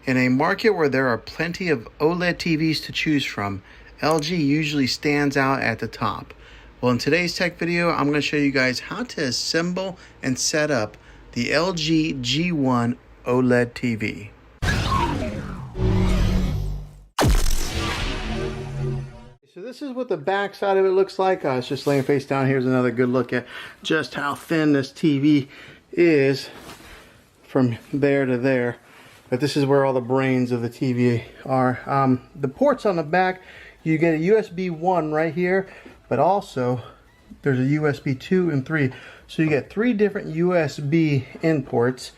In a market where there are plenty of OLED TVs to choose from, LG usually stands out at the top. Well, in today's tech video, I'm going to show you guys how to assemble and set up the LG G1 OLED TV. So this is what the back side of it looks like. It's just laying face down. Here's another good look at just how thin this TV is from there to there. But this is where all the brains of the TV are. The ports on the back, you get a USB 1 right here, but also there's a USB 2 and 3. So you get 3 different USB in ports.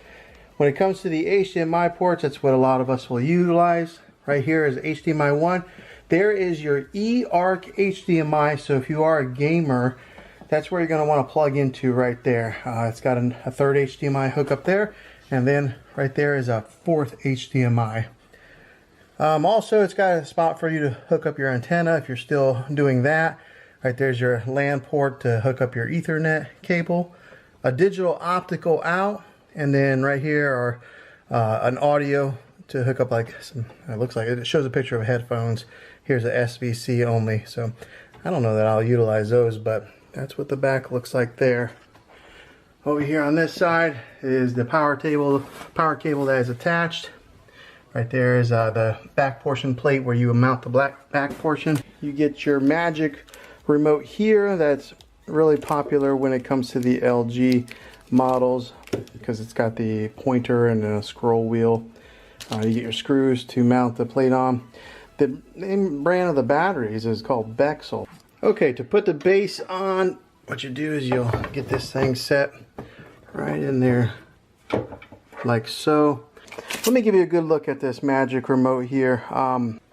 When it comes to the HDMI ports, that's what a lot of us will utilize. Right here is HDMI 1. There is your eARC HDMI, so if you are a gamer, that's where you're going to want to plug into right there. It's got a third HDMI hookup there, and then right there is a 4th HDMI. Also, it's got a spot for you to hook up your antenna if you're still doing that. Right there's your LAN port to hook up your Ethernet cable, a digital optical out, and then right here are an audio to hook up like some, it looks like it shows a picture of headphones. Here's a SVC only, so I don't know that I'll utilize those, but that's what the back looks like there. Over here on this side is the power cable that is attached. Right there is the back portion plate where you mount the back portion. You get your Magic remote here. That's really popular when it comes to the LG models because it's got the pointer and a scroll wheel. You get your screws to mount the plate on. The name brand of the batteries is called Bexel. Okay, to put the base on, what you do is you'll get this thing set right in there like so. Let me give you a good look at this Magic remote here.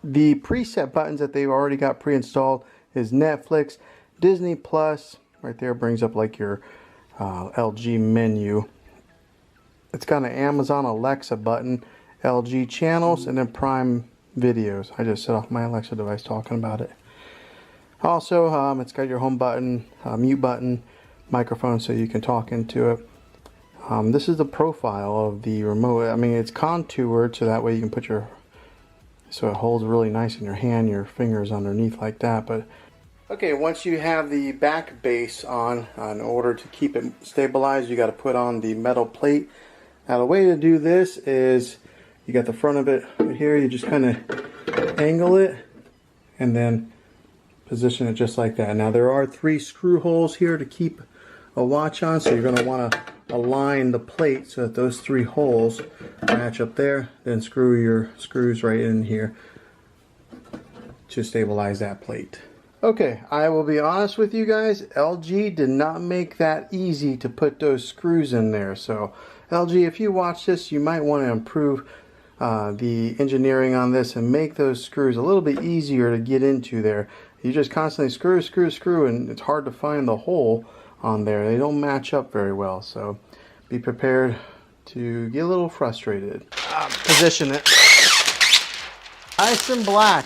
The preset buttons that they've already got pre-installed is Netflix, Disney Plus. Right there brings up like your LG menu. It's got an Amazon Alexa button, LG channels, and then Prime videos. I just set off my Alexa device talking about it. Also, it's got your home button, mute button, microphone so you can talk into it. This is the profile of the remote. I mean, it's contoured so that way you can put so it holds really nice in your hand, your fingers underneath like that. But okay, once you have the back base on, in order to keep it stabilized, you got to put on the metal plate. Now the way to do this is you got the front of it right here. You just kind of angle it and then position it just like that. Now there are 3 screw holes here to keep a watch on, so you're going to want to align the plate so that those 3 holes match up there. Then screw your screws right in here to stabilize that plate. Okay, I will be honest with you guys, LG did not make that easy to put those screws in there. So LG, if you watch this, you might want to improve the engineering on this and make those screws a little bit easier to get into there. You just constantly screw, and it's hard to find the hole on there. They don't match up very well, so be prepared to get a little frustrated. Position it nice and black.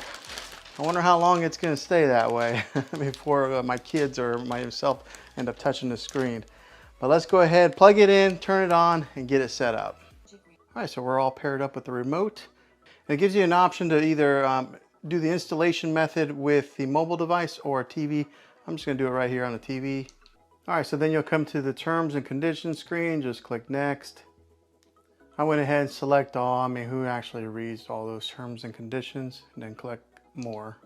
I wonder how long it's going to stay that way before my kids or myself end up touching the screen. But let's go ahead, plug it in, turn it on, and get it set up. Alright, so we're all paired up with the remote. And it gives you an option to either do the installation method with the mobile device or a TV. I'm just going to do it right here on the TV. Alright, so then you'll come to the terms and conditions screen. Just click next. I went ahead and select all. I mean, who actually reads all those terms and conditions? And then click more.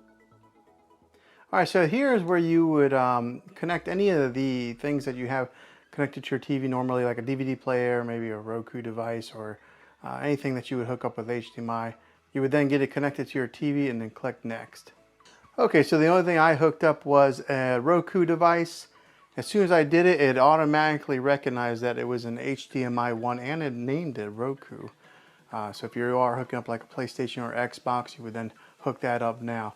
Alright, so here's where you would connect any of the things that you have connected to your TV normally, like a DVD player, maybe a Roku device, or anything that you would hook up with HDMI. You would then get it connected to your TV and then click next. Okay, so the only thing I hooked up was a Roku device. As soon as I did it, it automatically recognized that it was an HDMI 1 and it named it Roku. So if you are hooking up like a PlayStation or Xbox, you would then hook that up now.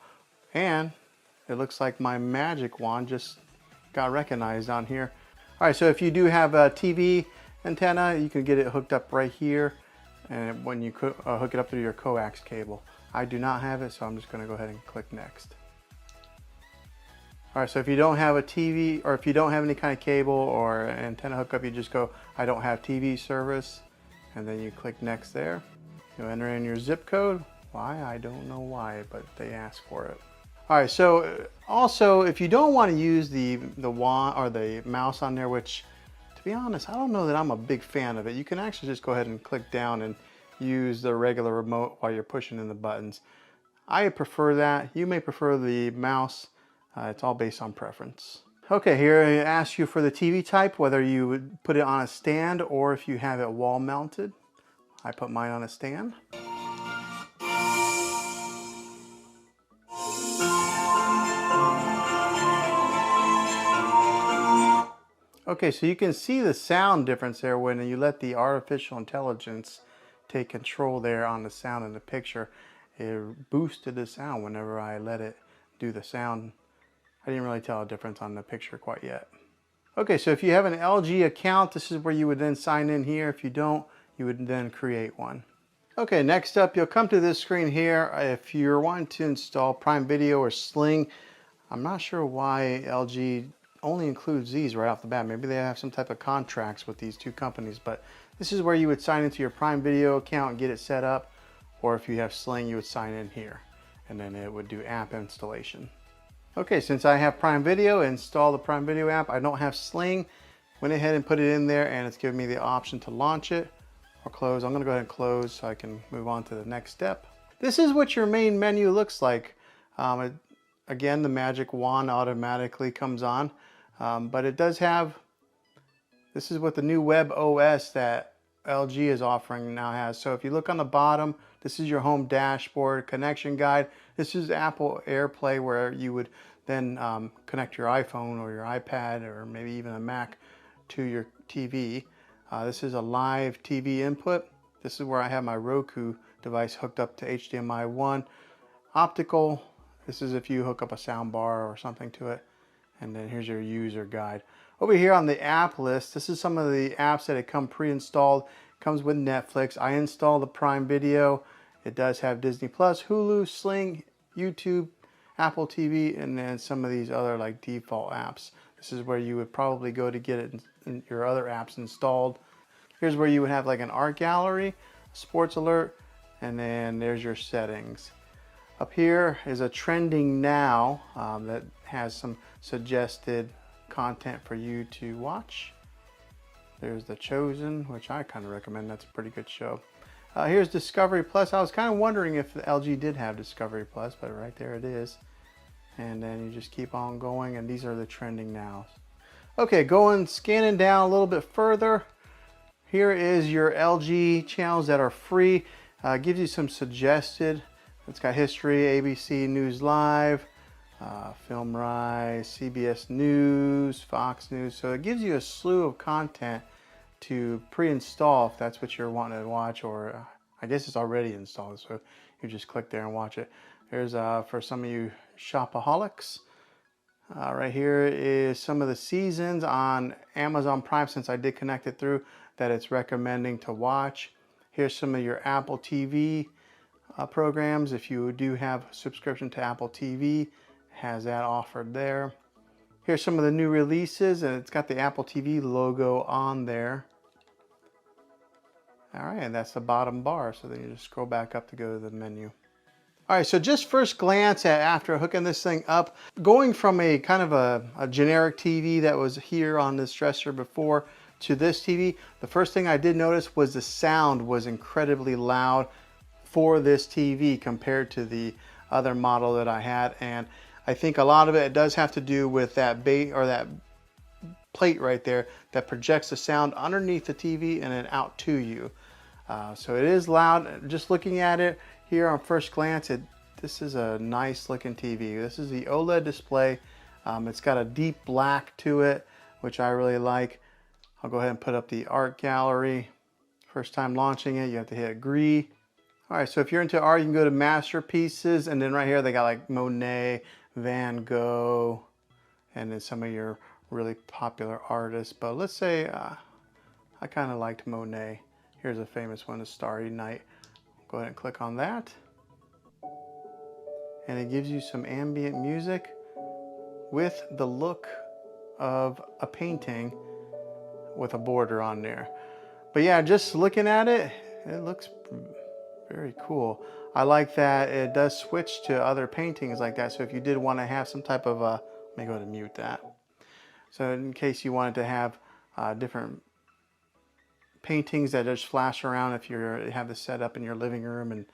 And it looks like my Magic Wand just got recognized on here. Alright, so if you do have a TV antenna, you can get it hooked up right here, and when you hook it up through your coax cable. I do not have it, so I'm just going to go ahead and click next. Alright, so if you don't have a TV, or if you don't have any kind of cable or antenna hookup, you just go, I don't have TV service, and then you click next there. You enter in your zip code. Why? I don't know why, but they ask for it. All right, so also if you don't want to use the wand or the mouse on there, which to be honest, I don't know that I'm a big fan of it. You can actually just go ahead and click down and use the regular remote while you're pushing in the buttons. I prefer that. You may prefer the mouse. It's all based on preference. Okay, here it asks you for the TV type, whether you would put it on a stand or if you have it wall mounted. I put mine on a stand. Okay, so you can see the sound difference there when you let the artificial intelligence take control there on the sound in the picture. It boosted the sound whenever I let it do the sound. I didn't really tell a difference on the picture quite yet. Okay, so if you have an LG account, this is where you would then sign in here. If you don't, you would then create one. Okay, next up, you'll come to this screen here. If you're wanting to install Prime Video or Sling, I'm not sure why LG only includes these right off the bat. Maybe they have some type of contracts with these two companies, but this is where you would sign into your Prime Video account and get it set up. Or if you have Sling, you would sign in here and then it would do app installation. Okay, since I have Prime Video, install the Prime Video app. I don't have Sling. Went ahead and put it in there and it's giving me the option to launch it or close. I'm gonna go ahead and close so I can move on to the next step. This is what your main menu looks like. Again, the magic wand automatically comes on, but it does have, this is what the new web OS that LG is offering now has. So if you look on the bottom, this is your home dashboard, connection guide. This is Apple AirPlay, where you would then connect your iPhone or your iPad or maybe even a Mac to your TV. This is a live TV input. This is where I have my Roku device hooked up to HDMI 1. Optical, this is if you hook up a sound bar or something to it. And then here's your user guide. Over here on the app list, this is some of the apps that come pre-installed. Comes with Netflix. I installed the Prime Video. It does have Disney Plus, Hulu, Sling, YouTube, Apple TV, and then some of these other like default apps. This is where you would probably go to get it in your other apps installed. Here's where you would have like an art gallery, sports alert, and then there's your settings. Up here is a trending now that has some suggested content for you to watch. There's The Chosen, which I kind of recommend. That's a pretty good show. Here's Discovery Plus. I was kind of wondering if the LG did have Discovery Plus, but right there it is. And then you just keep on going, and these are the trending nows. Okay, scanning down a little bit further. Here is your LG channels that are free. Gives you some suggested. It's got history, ABC News Live, Film Rise, CBS News, Fox News. So it gives you a slew of content to pre-install if that's what you're wanting to watch, or I guess it's already installed, so you just click there and watch it. There's for some of you shopaholics. Right here is some of the seasons on Amazon Prime, since I did connect it through, that it's recommending to watch. Here's some of your Apple TV programs. If you do have a subscription to Apple TV, has that offered there. Here's some of the new releases, and it's got the Apple TV logo on there. All right, and that's the bottom bar, so then you just scroll back up to go to the menu. All right, so just first glance at after hooking this thing up, going from a kind of a generic TV that was here on this dresser before to this TV, the first thing I did notice was the sound was incredibly loud for this TV compared to the other model that I had. And I think a lot of it does have to do with that that plate right there that projects the sound underneath the TV and then out to you. So it is loud. Just looking at it here on first glance, this is a nice looking TV. This is the OLED display. It's got a deep black to it, which I really like. I'll go ahead and put up the art gallery. First time launching it, you have to hit agree. All right, so if you're into art, you can go to masterpieces, and then right here they got like Monet, Van Gogh, and then some of your really popular artists. But let's say I kind of liked Monet. Here's a famous one, A Starry Night. Go ahead and click on that. And it gives you some ambient music with the look of a painting with a border on there. But yeah, just looking at it, it looks Very cool. I like that it does switch to other paintings like that. So if you did want to have some type of let me go ahead and mute that. So in case you wanted to have different paintings that just flash around, if you have this set up in your living room, and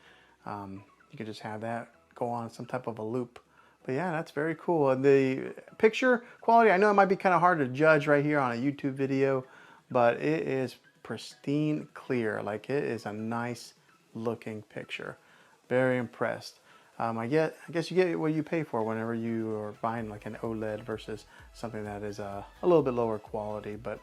you could just have that go on some type of a loop. But yeah, that's very cool. The picture quality, I know it might be kind of hard to judge right here on a YouTube video, but it is pristine clear. Like, it is a nice looking picture. Very impressed. I guess you get what you pay for whenever you are buying like an OLED versus something that is a little bit lower quality. But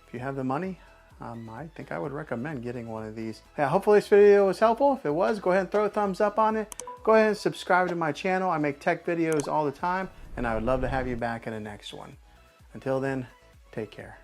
if you have the money, I think I would recommend getting one of these. Yeah, hopefully this video was helpful. If it was, go ahead and throw a thumbs up on it. Go ahead and subscribe to my channel. I make tech videos all the time, and I would love to have you back in the next one. Until then, take care.